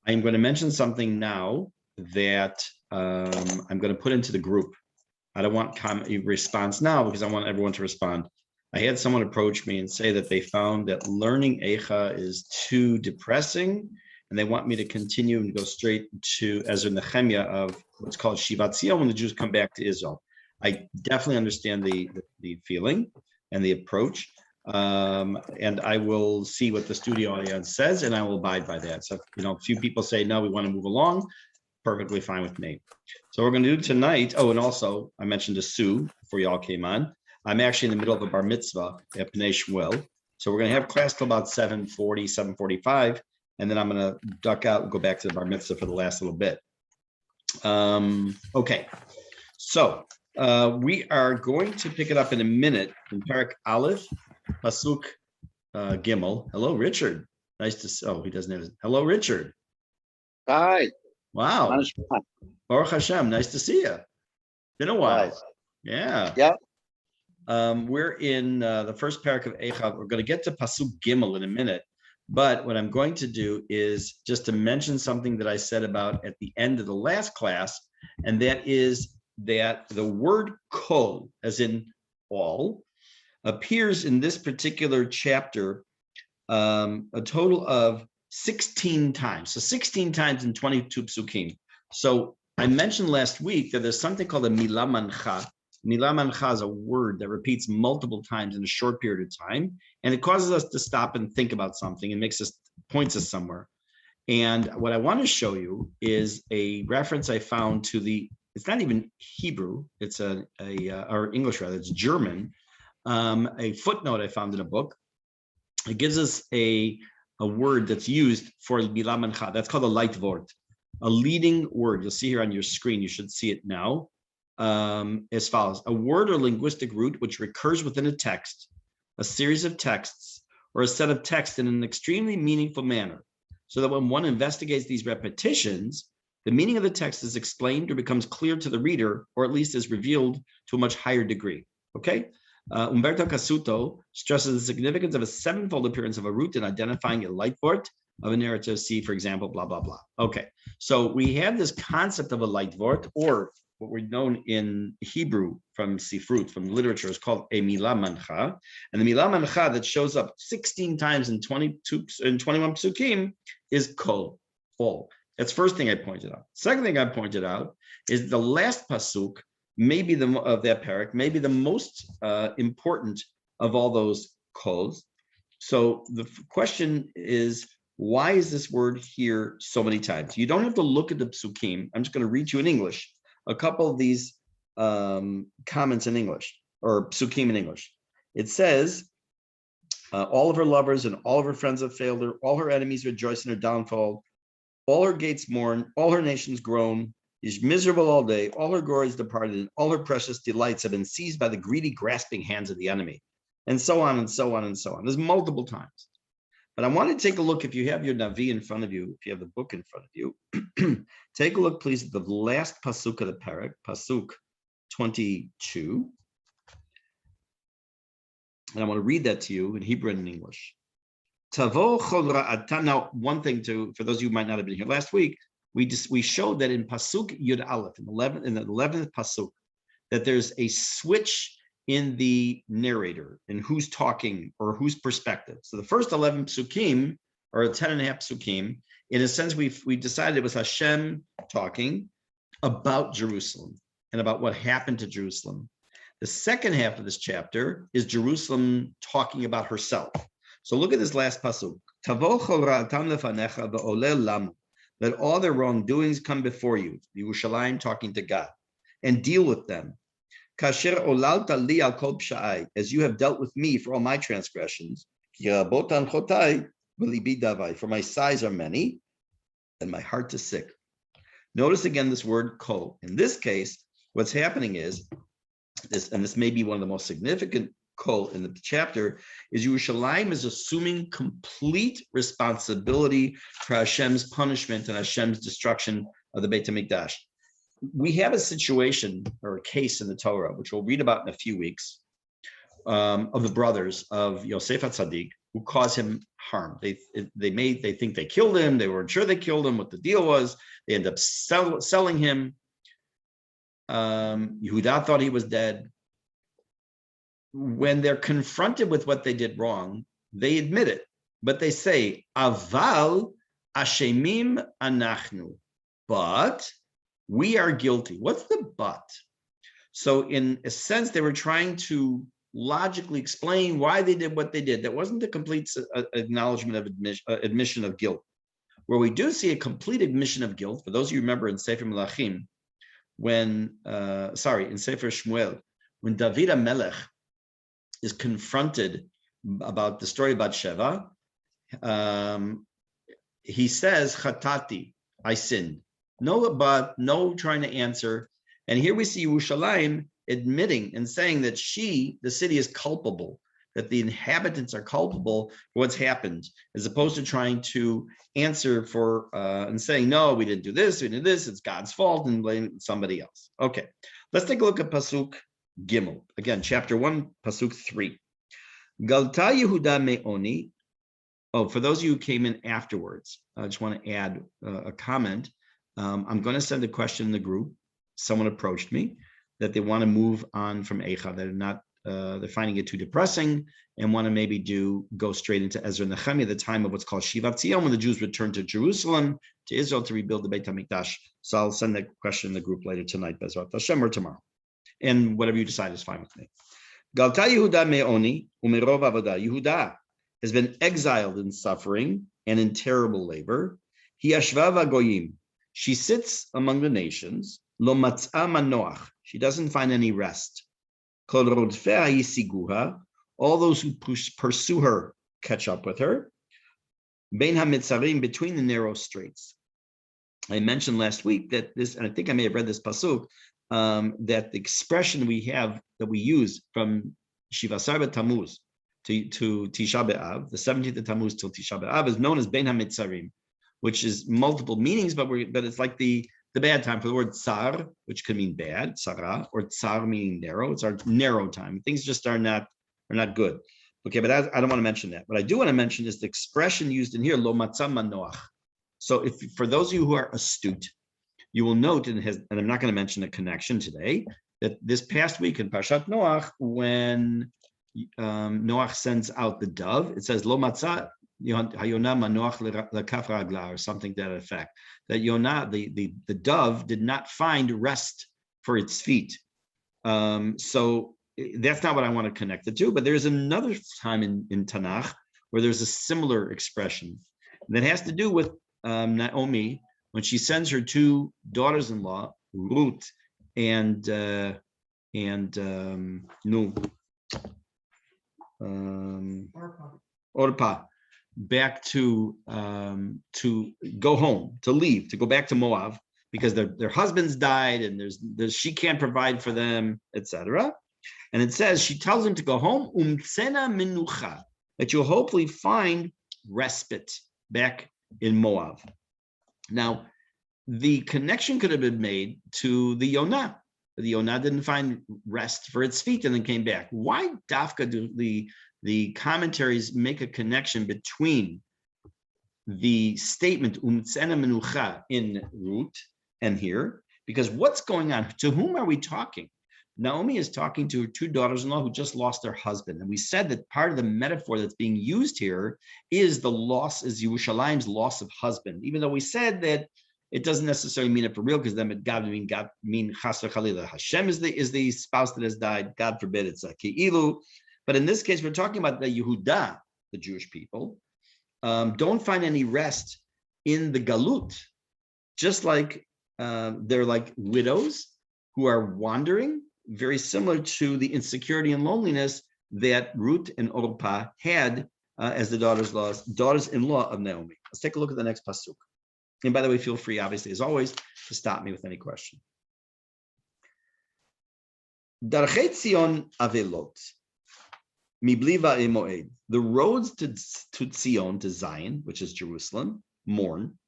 I'm going to mention something now that I'm going to put into the group. I don't want a response now because I want everyone to respond. I had someone approach me and say that they found that learning Eicha is too depressing, and they want me to continue and go straight to Ezra Nehemiah of what's called Shivat Zion when the Jews come back to Israel. I definitely understand the feeling and the approach, and I will see what the studio audience says, and I will abide by that. So, a few people say, no, we want to move along. Perfectly fine with me. So we're going to do tonight. Oh, and also I mentioned to Sue before you all came on. I'm actually in the middle of a bar mitzvah at Bnei Shmuel. So we're going to have class till about 7:40, 7:45, and then I'm going to duck out and go back to the bar mitzvah for the last little bit. Okay, so we are going to pick it up in a minute in Parak Aleph, Pasuk Gimel. Hello, Richard. Nice to see. Oh, he doesn't have it. Hello, Richard. Hi. Wow. Baruch Hashem. Nice to see you. Been a while. Nice. Yeah. Yeah. We're in the first parak of Eicha. We're going to get to Pasuk Gimel in a minute. But what I'm going to do is just to mention something that I said about at the end of the last class, and that is that the word kol, as in all, appears in this particular chapter a total of 16 times. So 16 times in 22 psukim. So I mentioned last week that there's something called a milah mancha. Milah mancha is a word that repeats multiple times in a short period of time, and it causes us to stop and think about something and points us somewhere. And what I want to show you is a reference I found to it's not even Hebrew, it's or English rather, it's German, a footnote I found in a book. It gives us a word that's used for milah mancha. That's called a Leitwort, a leading word. You'll see here on your screen. You should see it now. As follows: a word or linguistic root which recurs within a text, a series of texts, or a set of texts in an extremely meaningful manner, so that when one investigates these repetitions, the meaning of the text is explained or becomes clear to the reader, or at least is revealed to a much higher degree. Okay? Umberto Cassuto stresses the significance of a sevenfold appearance of a root in identifying a Leitwort of a narrative. See, for example, blah, blah, blah. Okay, so we have this concept of a Leitwort, or what we're known in Hebrew from Sifrut, from literature, is called a milah mancha. And the milah mancha that shows up 16 times in 22 and 21 psukim is kol, all. That's the first thing I pointed out. Second thing I pointed out is the last pasuk, maybe of that parak, maybe the most important of all those kols. So the question is, why is this word here so many times? You don't have to look at the psukim. I'm just going to read you in English a couple of these comments in English, or psukim in English. It says, all of her lovers and all of her friends have failed her, all her enemies rejoice in her downfall, all her gates mourn, all her nations groan, is miserable all day, all her glories departed, and all her precious delights have been seized by the greedy, grasping hands of the enemy, and so on and so on and so on. There's multiple times. But I want to take a look, if you have your Navi in front of you, if you have the book in front of you, take a look, please, at the last pasuk of the parak, pasuk 22. And I want to read that to you in Hebrew and in English. Now, one thing for those of you who might not have been here last week, we showed that in pasuk Yud Aleph, in the 11th pasuk, that there's a switch in the narrator, in who's talking or whose perspective. So the first 11 psukim, or 10 and a half psukim, in a sense, we decided it was Hashem talking about Jerusalem and about what happened to Jerusalem. The second half of this chapter is Jerusalem talking about herself. So look at this last pasuk. Let all their wrongdoings come before you, Yerushalayim talking to God, and deal with them. As you have dealt with me for all my transgressions, for my sighs are many, and my heart is sick. Notice again this word kol. In this case, what's happening is this, and this may be one of the most significant kol in the chapter, is Yerushalayim is assuming complete responsibility for Hashem's punishment and Hashem's destruction of the Beit HaMikdash. We have a situation or a case in the Torah, which we'll read about in a few weeks, of the brothers of Yosef HaTzadik, who cause him harm. They think they killed him. They weren't sure they killed him, what the deal was. They end up selling him. Yehuda thought he was dead. When they're confronted with what they did wrong, they admit it, but they say, Aval Ashemim Anachnu, but we are guilty. What's the but? So in a sense, they were trying to logically explain why they did what they did. That wasn't a complete acknowledgement of admission of guilt. Where we do see a complete admission of guilt, for those of you who remember in Sefer Melachim, in Sefer Shmuel, when David HaMelech is confronted about the story about Sheva, he says, Chatati, I sinned. No but, no trying to answer. And here we see Yerushalayim admitting and saying that the city is culpable, that the inhabitants are culpable for what's happened, as opposed to trying to answer for and saying, no, we didn't do this, we did this, it's God's fault, and blame somebody else. Okay, let's take a look at Pasuk Gimel. Again, chapter 1, Pasuk 3. Galta Yehuda Me'oni. Oh, for those of you who came in afterwards, I just want to add a comment. I'm going to send a question in the group. Someone approached me that they want to move on from Eicha. They're finding it too depressing and want to maybe go straight into Ezra and Nehemiah, the time of what's called Shivat Zion, when the Jews returned to Jerusalem, to Israel, to rebuild the Beit HaMikdash. So I'll send that question in the group later tonight, Bezrat Hashem, or tomorrow. And whatever you decide is fine with me. Galta Yehuda Me'oni umerov avodah. Yehuda has been exiled in suffering and in terrible labor. Hi yashva v'goyim. She sits among the nations. Lo matzah manoach. She doesn't find any rest. Kol rodfea yisiguha. All those who pursue her catch up with her. Bein hamitzarim, between the narrow straits. I mentioned last week that this, and I think I may have read this pasuk, that the expression that we use from Shivasar Tammuz to Tisha B'Av, the 17th of Tammuz till Tisha B'Av, is known as Bein HaMitzarim, which is multiple meanings, but it's like the bad time. For the word tsar, which could mean bad, tsara, or tsar meaning narrow. It's our narrow time. Things just are not good. Okay, but I don't want to mention that. What I do want to mention is the expression used in here, lo matzah manoach. So for those of you who are astute, you will note, and I'm not going to mention a connection today, that this past week in Parshat Noach, when Noach sends out the dove, it says, Lo matzah hayonah manoach lekaf ragla, or something to that effect. That Yonah, the dove, did not find rest for its feet. So that's not what I want to connect it to, but there's another time in Tanakh where there's a similar expression that has to do with Naomi, when she sends her two daughters-in-law, Ruth and Orpah, back to go home, to leave, to go back to Moab, because their husbands died and there's she can't provide for them, etc. And it says she tells them to go home, umtsena minucha, that you'll hopefully find respite back in Moab. Now, the connection could have been made to the Yonah. The Yonah didn't find rest for its feet and then came back. Why Dafka do the commentaries make a connection between the statement umtsena menucha in Ruth and here? Because what's going on? To whom are we talking? Naomi is talking to her two daughters-in-law who just lost their husband. And we said that part of the metaphor that's being used here is Yerushalayim's loss of husband, even though we said that it doesn't necessarily mean it for real, because then it God mean chas v'chalila. Hashem is the spouse that has died. God forbid it's a ki'ilu. But in this case, we're talking about the Yehuda, the Jewish people, don't find any rest in the galut, just like they're like widows who are wandering, very similar to the insecurity and loneliness that Ruth and Orpah had as the daughters-in-law of Naomi. Let's take a look at the next pasuk. And by the way, feel free, obviously, as always, to stop me with any question. Darchei Tzion avelot, mibli va'emoed. The roads to Tzion, to Zion, which is Jerusalem, mourn,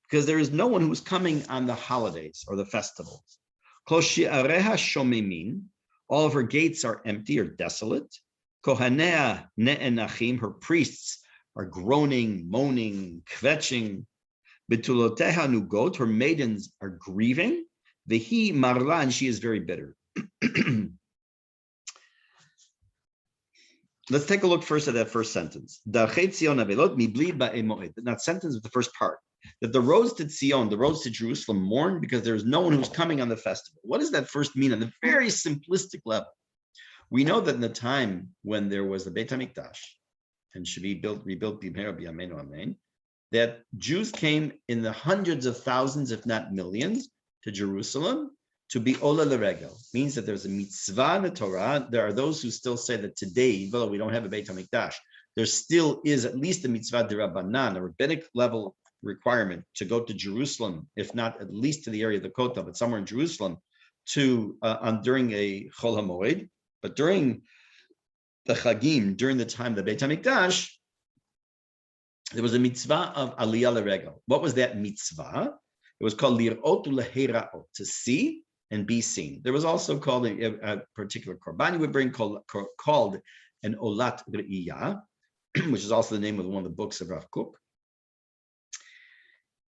because there is no one who is coming on the holidays or the festivals. Kol she'areha shomemin, all of her gates are empty or desolate. Kohanea ne'enachim, her priests are groaning, moaning, kvetching. Betuloteha nugot, her maidens are grieving. Vehi marla, and she is very bitter. Let's take a look first at that first sentence. That sentence is the first part. That the roads to Zion, the roads to Jerusalem, mourn because there's no one who's coming on the festival. What does that first mean on the very simplistic level? We know that in the time when there was the Beit HaMikdash and should be rebuilt, that Jews came in the hundreds of thousands, if not millions, to Jerusalem to be ola l'regel. Means that there's a mitzvah in the Torah. There are those who still say that today, even though we don't have a Beit HaMikdash, there still is at least a mitzvah d'Rabbanan, a rabbinic level requirement to go to Jerusalem, if not at least to the area of the Kotel, but somewhere in Jerusalem, to during a Chol HaMoed. But during the Chagim, during the time of the Beit HaMikdash, there was a mitzvah of Aliyah l'regel. What was that mitzvah? It was called lir'ot u'lehera'ot, to see and be seen. There was also called a particular korban you would bring called an olat re'iyah, which is also the name of one of the books of Rav Kook.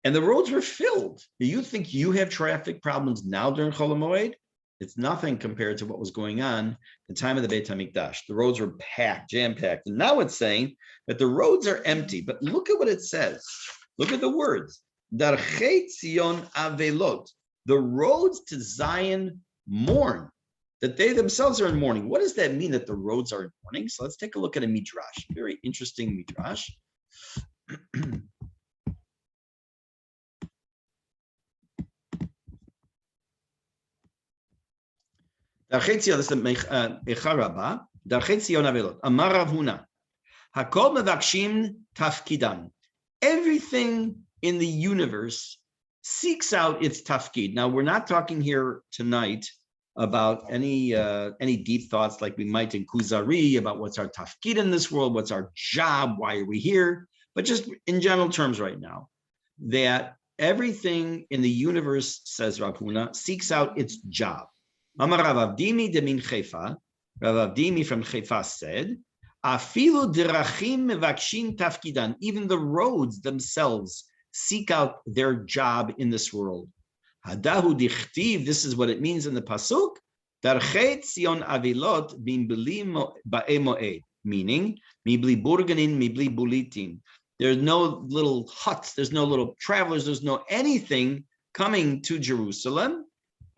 And the roads were filled. Do you think you have traffic problems now during Chol HaMoed? It's nothing compared to what was going on at the time of the Beit HaMikdash. The roads were packed, jam-packed. And now it's saying that the roads are empty. But look at what it says. Look at the words. Darchei Zion avelot. The roads to Zion mourn. That they themselves are in mourning. What does that mean that the roads are in mourning? So let's take a look at a midrash. Very interesting midrash. Darchei Zion, this is Eicha Rabbah. Darchei Zion avelot. Amar Rav Huna. Hakol mevakshim tafkidan. Everything in the universe seeks out its tafkid. Now, we're not talking here tonight about any deep thoughts like we might in Kuzari about what's our tafkid in this world, what's our job, why are we here, but just in general terms right now, that everything in the universe, says Rav Huna, seeks out its job. Amar Rav Avdimi de min Haifa, Rav Avdimi from Haifa said, Afilu derachim mevakshin tafkidan, even the roads themselves seek out their job in this world. Hadahu dichtiv, this is what it means in the pasuk. Darchei Zion avilot bimbelim ba'emoed, meaning mibli burganin, mibli bulitin. There's no little huts, there's no little travelers, there's no anything coming to Jerusalem.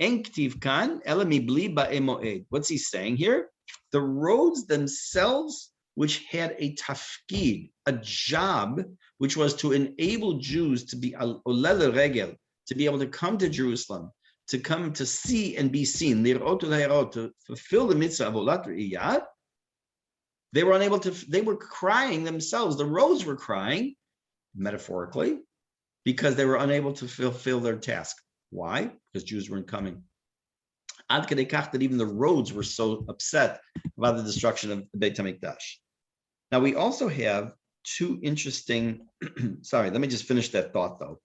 Enktiv kan ela mibli ba'emoed. What's he saying here? The roads themselves, which had a tafkid, a job, which was to enable Jews to be olel regel, to be able to come to Jerusalem, to come to see and be seen, to fulfill the mitzvah of olat re'iyah. They were unable to, they were crying themselves. The roads were crying, metaphorically, because they were unable to fulfill their task. Why? Because Jews weren't coming. Ad kedei kach that even the roads were so upset about the destruction of the Beit HaMikdash. Now, we also have two interesting, sorry, let me just finish that thought, though.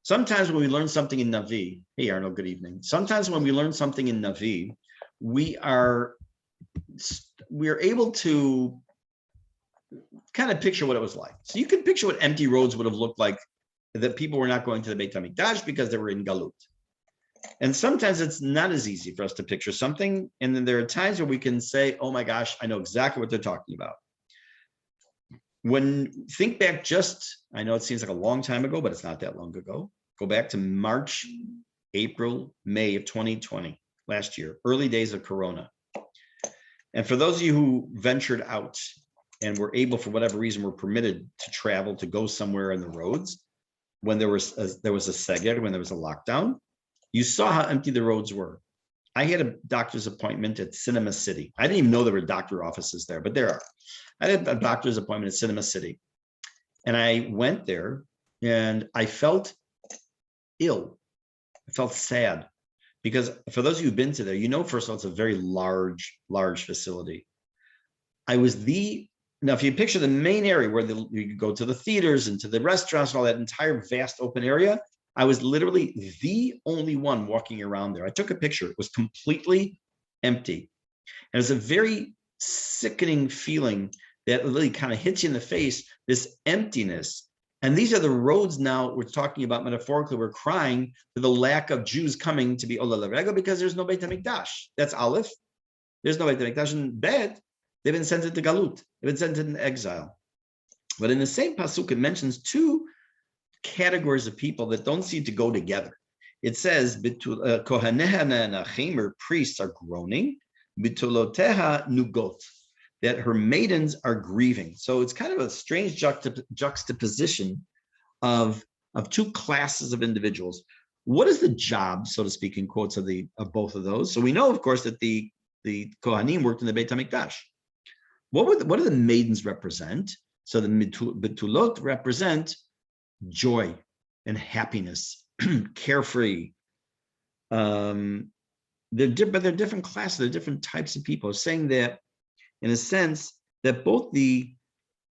Sometimes when we learn something in Navi, hey, Arnold, good evening. Sometimes when we learn something in Navi, we are able to kind of picture what it was like. So you can picture what empty roads would have looked like, that people were not going to the Beit HaMikdash because they were in Galut. And sometimes it's not as easy for us to picture something. And then there are times where we can say, oh my gosh, I know exactly what they're talking about. When think back I know it seems like a long time ago, but it's not that long ago. Go back to March, April, May of 2020, last year, early days of Corona. And for those of you who ventured out and were able, for whatever reason, were permitted to travel, to go somewhere on the roads, when there was a seger, when there was a lockdown, you saw how empty the roads were. I had a doctor's appointment at Cinema City. I didn't even know there were doctor offices there, but there are. I had a doctor's appointment at Cinema City. And I went there and I felt ill. I felt sad because for those of you who've been to there, you know, first of all, it's a very large facility. Now, if you picture the main area where you go to the theaters and to the restaurants and all that entire vast open area, I was literally the only one walking around there. I took a picture. It was completely empty. And it was a very sickening feeling that really kind of hits you in the face, this emptiness. And these are the roads now we're talking about metaphorically. We're crying for the lack of Jews coming to be Ola Larego because there's no Beit HaMikdash. That's Aleph. There's no Beit HaMikdash. And Bet, they've been sent into Galut. They've been sent into exile. But in the same pasuk, it mentions two categories of people that don't seem to go together. It says, Kohaneha Nachim, or priests, are groaning, Bituloteha Nugot, that her maidens are grieving. So it's kind of a strange juxtaposition of two classes of individuals. What is the job, so to speak, in quotes, of both of those? So we know, of course, that the Kohanim worked in the Beit HaMikdash. What do the maidens represent? So the Betulot represent joy and happiness, carefree. They're different classes, they're different types of people, saying that, in a sense, that both the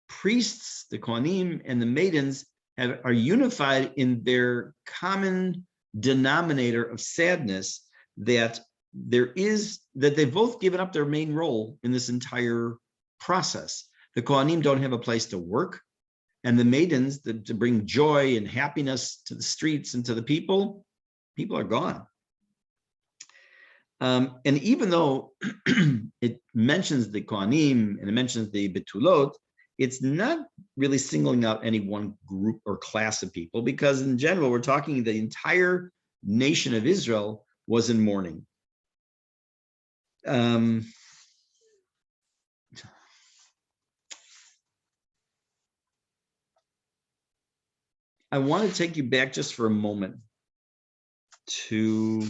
priests, the Kohanim, and the maidens are unified in their common denominator of sadness, that they've both given up their main role in this entire process. The Kohanim don't have a place to work, and the maidens, to bring joy and happiness to the streets and to the people are gone. And even though it mentions the Kohanim and it mentions the Betulot, it's not really singling out any one group or class of people, because in general, we're talking the entire nation of Israel was in mourning. I want to take you back just for a moment to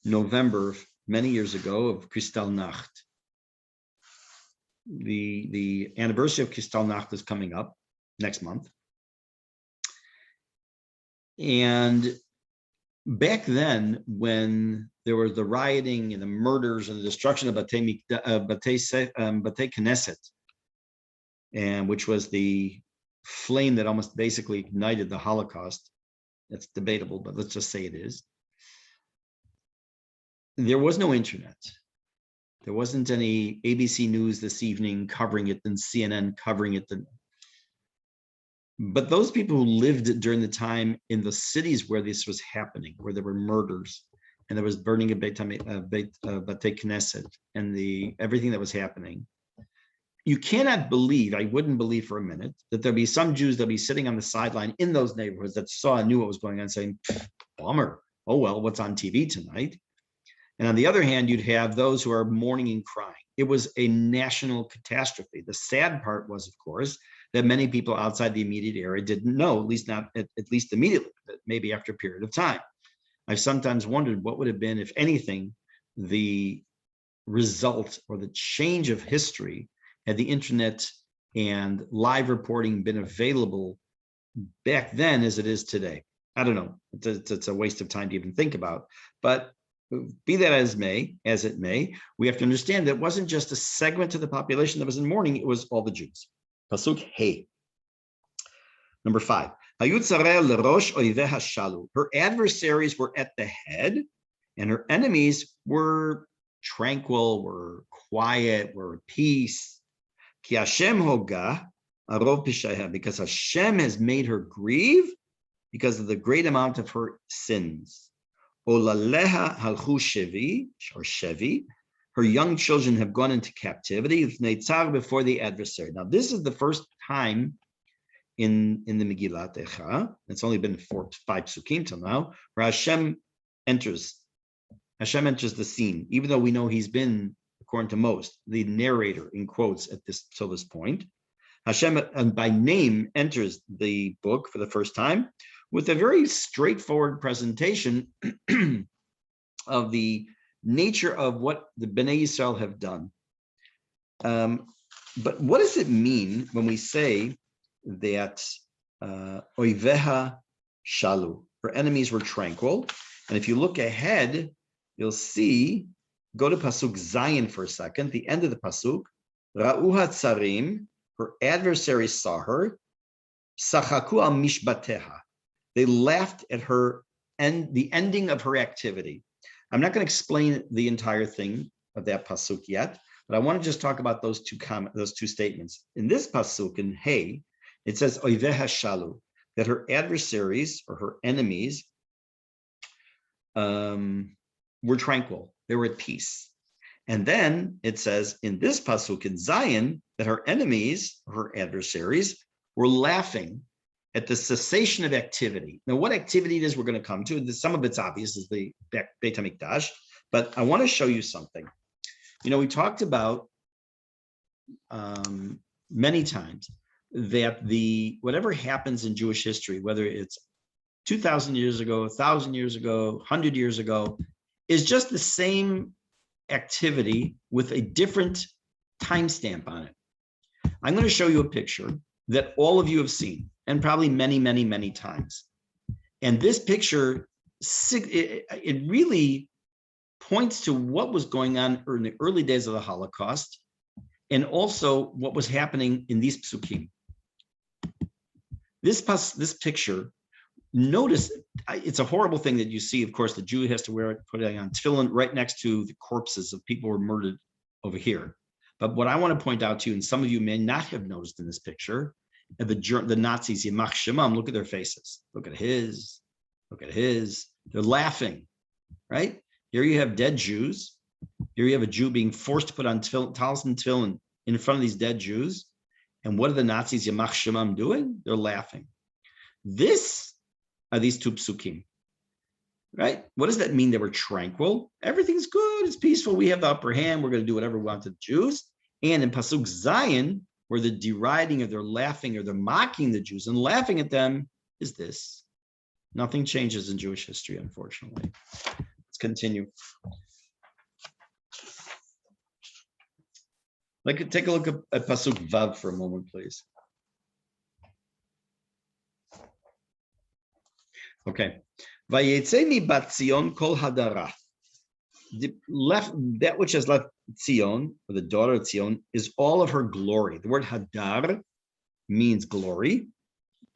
November, many years ago, of Kristallnacht. The anniversary of Kristallnacht is coming up next month. And back then, when there was the rioting and the murders and the destruction of Batei Knesset, and which was the flame that almost basically ignited the Holocaust, that's debatable, but let's just say it is. There was no internet. There wasn't any ABC News this evening covering it, and CNN covering it. But those people who lived during the time in the cities where this was happening, where there were murders and there was burning of Batei Knesset and everything that was happening, you cannot believe, I wouldn't believe for a minute, that there'll be some Jews that'll be sitting on the sideline in those neighborhoods that saw and knew what was going on, saying, bummer, oh well, what's on TV tonight? And on the other hand, you'd have those who are mourning and crying. It was a national catastrophe. The sad part was, of course, that many people outside the immediate area didn't know, at least not at least immediately, but maybe after a period of time. I've sometimes wondered what would have been, if anything, the result or the change of history had the internet and live reporting been available back then as it is today. I don't know. It's a waste of time to even think about. But be that as it may, we have to understand that it wasn't just a segment of the population that was in mourning, it was all the Jews. Pasuk Hey. Number 5. Her adversaries were at the head, and her enemies were tranquil, were quiet, were at peace. Ki Hashem hoga arov pishayha, because Hashem has made her grieve because of the great amount of her sins. Olaleha halchu shevi, or shevi, her young children have gone into captivity before the adversary. Now, this is the first time in the Megillat Eicha, it's only been 4 to 5 psukim till now, where Hashem enters the scene, even though we know he's been, according to most, the narrator in quotes till this point. Hashem by name enters the book for the first time with a very straightforward presentation of the nature of what the Bnei Yisrael have done. But what does it mean when we say that Oiveha Shalu, her enemies were tranquil? And if you look ahead, you'll see, go to Pasuk Zayin for a second, the end of the Pasuk, Ra'uha Tsarim, her adversaries saw her, Sachaku al Mishbateha, they laughed at her and the ending of her activity. I'm not going to explain the entire thing of that pasuk yet, But I want to just talk about those two statements. In this pasuk in Hey, it says Oiveha Shalu, that her adversaries or her enemies were tranquil, they were at peace. And then it says in this pasuk in Zion that her enemies, her adversaries, were laughing at the cessation of activity. Now, what activity it is we're going to come to, some of it's obvious, is the Beit HaMikdash, but I want to show you something. You know, we talked about many times that whatever happens in Jewish history, whether it's 2,000 years ago, 1,000 years ago, 100 years ago, is just the same activity with a different timestamp on it. I'm going to show you a picture that all of you have seen, and probably many, many, many times. And this picture, it really points to what was going on in the early days of the Holocaust, and also what was happening in these psukim. This picture, notice, it's a horrible thing that you see. Of course, the Jew has to wear it, put it on tefillin right next to the corpses of people who were murdered over here. But what I want to point out to you, and some of you may not have noticed in this picture, the Nazis, Yamach Shemam, look at their faces. Look at his. They're laughing, right? Here you have dead Jews. Here you have a Jew being forced to put on talis and tefillin in front of these dead Jews. And what are the Nazis, Yamach Shemam, doing? They're laughing. This are these two psukim, right? What does that mean? They were tranquil. Everything's good. It's peaceful. We have the upper hand. We're going to do whatever we want to the Jews. And in pasuk Zion, where they're deriding or they're laughing or they're mocking the Jews and laughing at them, is this. Nothing changes in Jewish history, unfortunately. Let's continue. Take a look at pasuk Vav for a moment, please. Okay. Vayetze mi bat Zion kol hadara. That which has left Zion, or the daughter of Zion, is all of her glory. The word hadar means glory.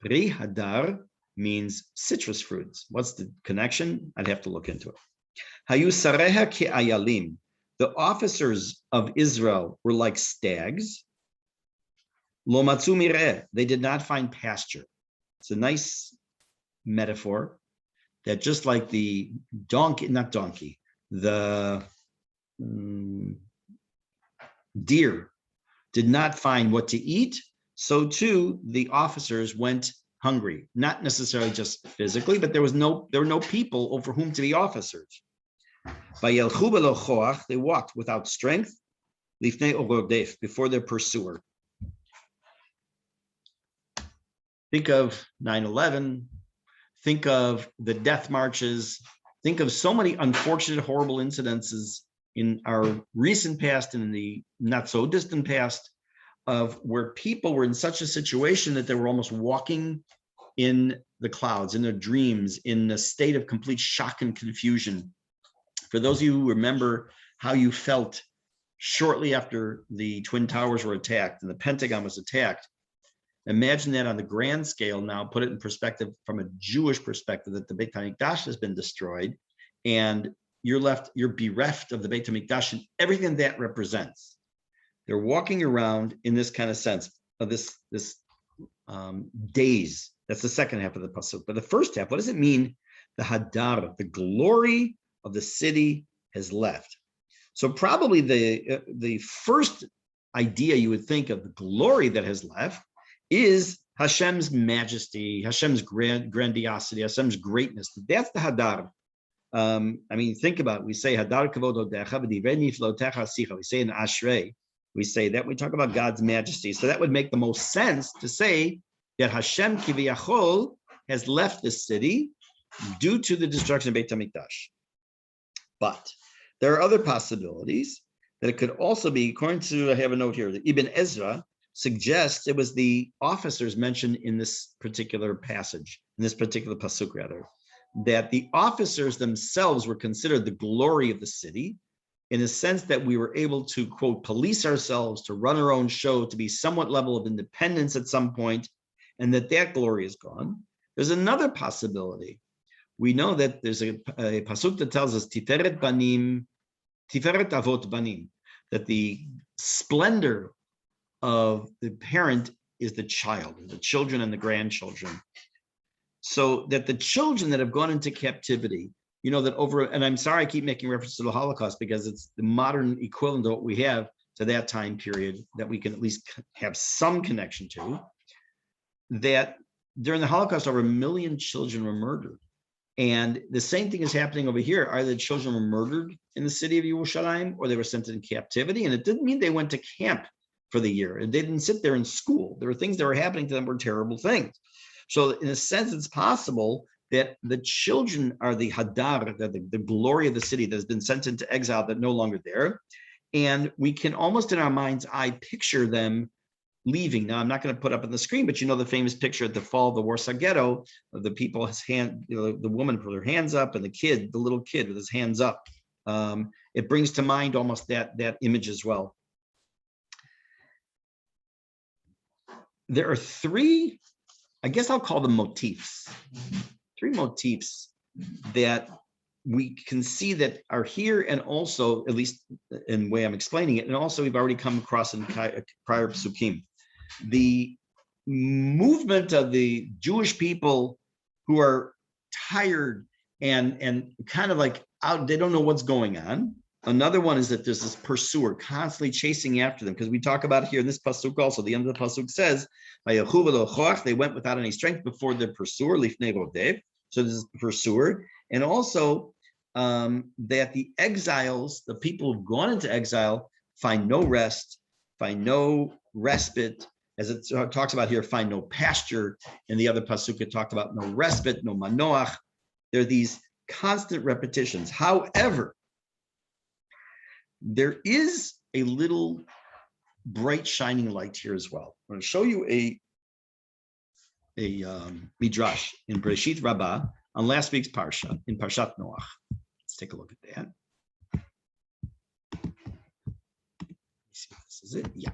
Pri hadar means citrus fruits. What's the connection? I'd have to look into it. Hayu sareha ki ayalim. The officers of Israel were like stags. Lo matzu mireh. They did not find pasture. It's a nice metaphor that just like the the deer did not find what to eat, so too the officers went hungry, not necessarily just physically, but there were no people over whom to be officers. They walked without strength before their pursuer. Think of 9/11, think of the death marches, think of so many unfortunate, horrible incidences in our recent past and in the not so distant past of where people were in such a situation that they were almost walking in the clouds, in their dreams, in a state of complete shock and confusion. For those of you who remember how you felt shortly after the Twin Towers were attacked and the Pentagon was attacked, imagine that on the grand scale now, put it in perspective from a Jewish perspective, that the Beit HaMikdash has been destroyed and you're bereft of the Beit HaMikdash and everything that represents. They're walking around in this kind of sense of this daze. That's the second half of the pasuk. But the first half, what does it mean? The hadar, the glory of the city has left. So probably the first idea you would think of the glory that has left is Hashem's majesty, Hashem's grandiosity, Hashem's greatness. That's the hadar. I mean, think about it. We say hadar kavod odecha v'divrei niflotecha asicha. We say in Ashrei, we say that we talk about God's majesty. So that would make the most sense to say that Hashem kiviyachol has left the city due to the destruction of Beit HaMikdash. But there are other possibilities that it could also be, according to, I have a note here, that Ibn Ezra suggests it was the officers mentioned in this particular passage, in this particular pasuk rather, that the officers themselves were considered the glory of the city, in a sense that we were able to, quote, police ourselves, to run our own show, to be somewhat level of independence at some point, and that glory is gone. There's another possibility. We know that there's a pasuk that tells us Tiferet Banim, Tiferet Avot Banim, that the splendor of the parent is the child, the children and the grandchildren. So that the children that have gone into captivity, that over, and I'm sorry I keep making reference to the Holocaust because it's the modern equivalent of what we have to that time period that we can at least have some connection to, that during the Holocaust, over 1 million children were murdered. And the same thing is happening over here. Either the children were murdered in the city of Yerushalayim or they were sent in captivity. And it didn't mean they went to camp for the year. They didn't sit there in school. There were things that were happening to them were terrible things. So in a sense, it's possible that the children are the hadar, the glory of the city that has been sent into exile that no longer there. And we can almost in our mind's eye picture them leaving. Now, I'm not going to put up on the screen, but the famous picture at the fall of the Warsaw Ghetto of the people, his hand, the woman put her hands up and the little kid with his hands up. It brings to mind almost that image as well. There are three, I guess I'll call them motifs, three motifs that we can see that are here, and also, at least in the way I'm explaining it, and also we've already come across in prior psukim. The movement of the Jewish people who are tired and kind of like out, they don't know what's going on. Another one is that there's this pursuer constantly chasing after them, because we talk about here in this pasuk also, the end of the pasuk says, they went without any strength before the pursuer, lifnei rodev. So this is the pursuer. And also that the exiles, the people who've gone into exile, find no rest, find no respite. As it talks about here, find no pasture. In the other pasuk, it talked about no respite, no manoach. There are these constant repetitions. However, there is a little bright shining light here as well. I'm going to show you a midrash in Bereshit Rabbah on last week's parsha, in Parshat Noach. Let's take a look at that. Let's see if this is it. Yeah.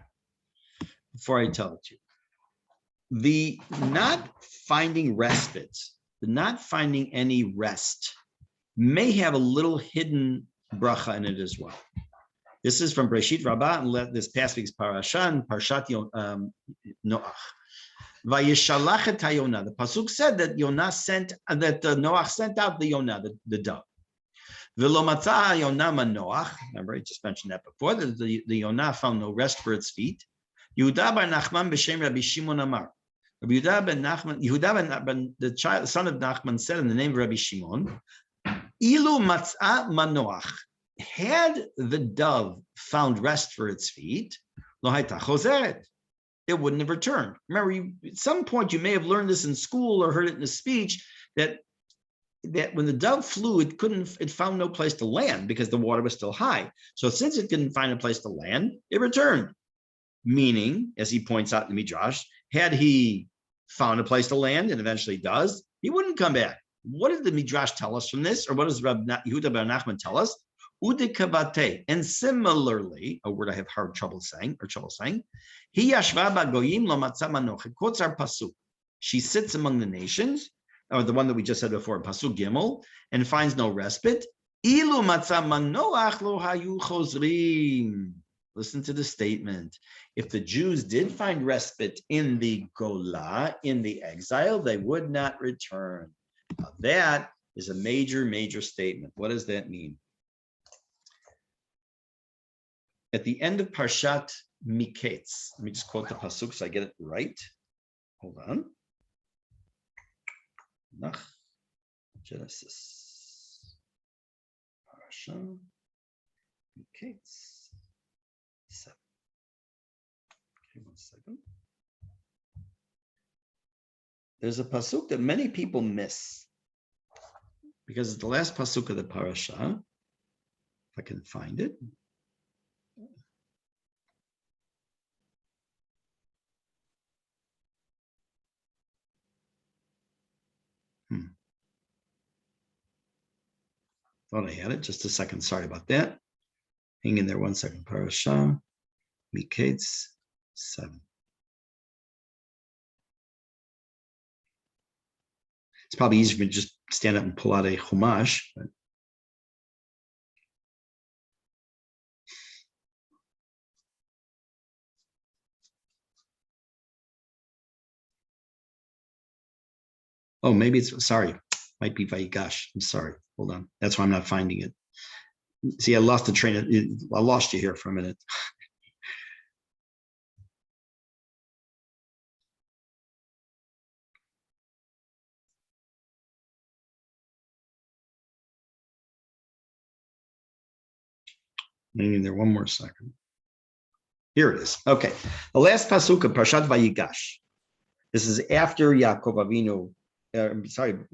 Before I tell it to you, the not finding respite, the not finding any rest, may have a little hidden bracha in it as well. This is from Bereshit Rabbah, and this past week's parasha, Parshat Noach. Vayishalach et hayonah. The pasuk said that Noach sent out the Yonah, the dove. V'lo matzah hayonah manoach. Remember, I just mentioned that before. The Yonah found no rest for its feet. Yehuda bar Nachman b'shem Rabbi Shimon Amar. Yehuda ben the son of Nachman said in the name of Rabbi Shimon, Ilu matzah manoach. Had the dove found rest for its feet, lo hayta chozeret, it wouldn't have returned. Remember, at some point you may have learned this in school or heard it in a speech that when the dove flew, it found no place to land because the water was still high. So since it couldn't find a place to land, it returned. Meaning, as he points out in the Midrash, had he found a place to land, and eventually does, he wouldn't come back. What did the Midrash tell us from this? Or what does Yehuda bar Nachman tell us? Udikavate. And similarly, a word I have trouble saying, he yashva bagoyim lo matzah manoach. It quotes our pasuk. She sits among the nations, or the one that we just said before, pasuk Gimel, and finds no respite. Ilu matzah manoach lo hayu chozrim. Listen to the statement. If the Jews did find respite in the Golah, in the exile, they would not return. Now, that is a major, major statement. What does that mean? At the end of Parshat Miketz, let me just quote the pasuk so I get it right. Hold on. Genesis. Parshat Miketz 7. Okay, 1 second. There's a pasuk that many people miss because it's the last pasuk of the parasha. If I can find it. Thought I had it. Just a second. Sorry about that. Hang in there 1 second. Parasha Miketz 7. It's probably easier for me to just stand up and pull out a chumash. But Oh, maybe it's, sorry, might be Vayigash. I'm sorry. Hold on. That's why I'm not finding it. See, I lost the train. I lost you here for a minute. Hang in there one more second. Here it is. Okay. The last pasuk of Parshat Vayigash. This is after Yaakov Avinu. Yaakov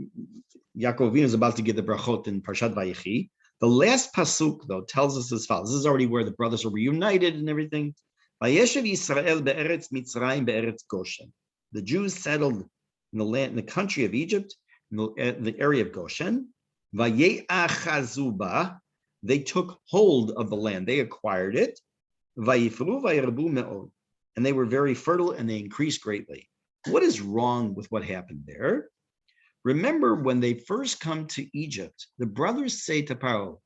Avinu is about to give the brachot in Parshat Vayechi. The last pasuk, though, tells us as follows. This is already where the brothers are reunited and everything. Vayeshev Yisrael be'eretz Mitzrayim be'eretz Goshen. The Jews settled in the land, in the country of Egypt, in the area of Goshen. Vaye'achazu ba. They took hold of the land. They acquired it. Vayifru vayirbu me'od. And they were very fertile and they increased greatly. What is wrong with what happened there? Remember, when they first come to Egypt, the brothers say to Paro,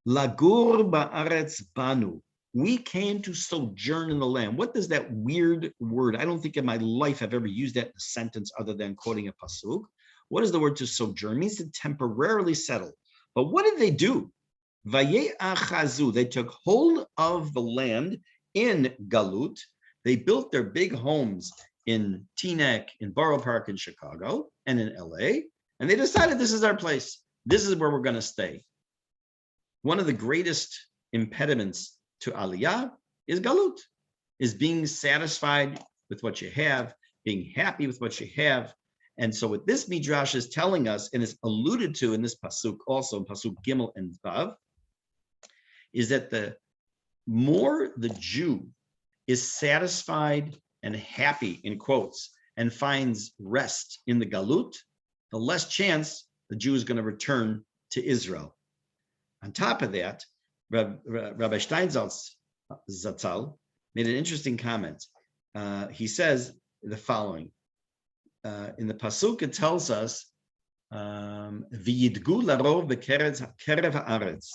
Lagur ba'aretz banu. We came to sojourn in the land. What does that weird word? I don't think in my life I've ever used that in a sentence other than quoting a pasuk. What is the word to sojourn? It means to temporarily settle. But what did they do? Vaye'achazu. They took hold of the land in Galut. They built their big homes in Teaneck, in Borough Park in Chicago, and in LA, and they decided this is our place. This is where we're going to stay. One of the greatest impediments to Aliyah is Galut, is being satisfied with what you have, being happy with what you have. And so what this Midrash is telling us, and is alluded to in this Pasuk also, Pasuk Gimel and Vav, is that the more the Jew is satisfied and happy, in quotes, and finds rest in the Galut, the less chance the Jew is going to return to Israel. On top of that, Rabbi Steinsaltz Zatzal made an interesting comment. He says the following. In the Pasuk, it tells us, V'yidgu larov b'kerev ha'aretz.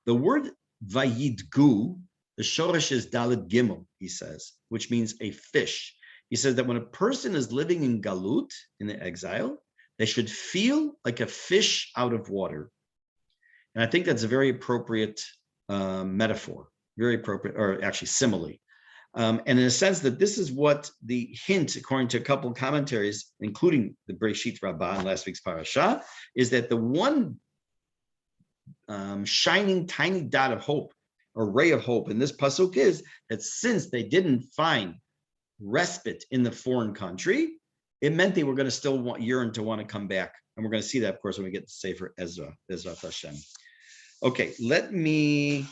The word Vayidgu, the shorish is Dalet Gimel, he says, which means a fish. He says that when a person is living in Galut, in the exile, they should feel like a fish out of water. And I think that's a very appropriate metaphor, very appropriate, or actually simile. And in a sense that this is what the hint, according to a couple of commentaries, including the Breshit Rabbah in last week's parasha, is that the one shining tiny dot of hope, or ray of hope in this pasuk, is that since they didn't find respite in the foreign country, it meant they were going to still yearn to want to come back. And we're going to see that, of course, when we get to Sefer Ezra, Ezrat Hashem. Okay, let me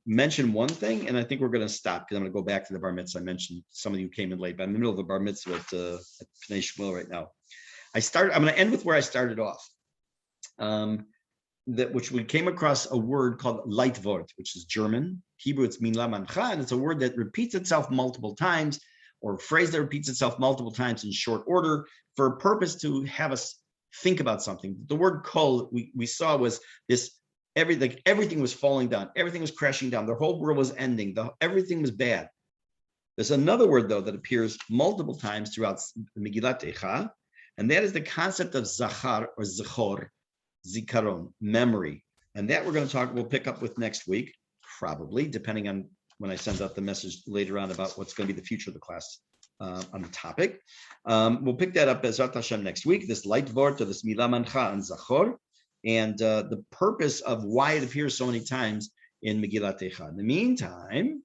mention one thing, and I think we're going to stop because I'm going to go back to the bar mitzvah. I mentioned some of you came in late, but I'm in the middle of the bar mitzvah at Pnei Shmuel right now. I'm going to end with where I started off. Which we came across a word called Leitvort, which is German. Hebrew, it's Min La Mancha, and it's a word that repeats itself multiple times, or a phrase that repeats itself multiple times in short order for a purpose to have us think about something. The word kol we saw was this, everything was falling down, everything was crashing down, the whole world was ending, everything was bad. There's another word, though, that appears multiple times throughout Megillat Eicha, and that is the concept of zachar or zechor, zikaron, memory. And that we'll pick up with next week, probably, depending on when I send out the message later on about what's going to be the future of the class on the topic. We'll pick that up as Bezrat Hashem next week, this light vort, or this milah mancha and zachor, and the purpose of why it appears so many times in Megillat Eicha. In the meantime,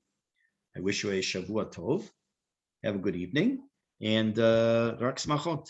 I wish you a Shavua Tov. Have a good evening, and Rak Smachot.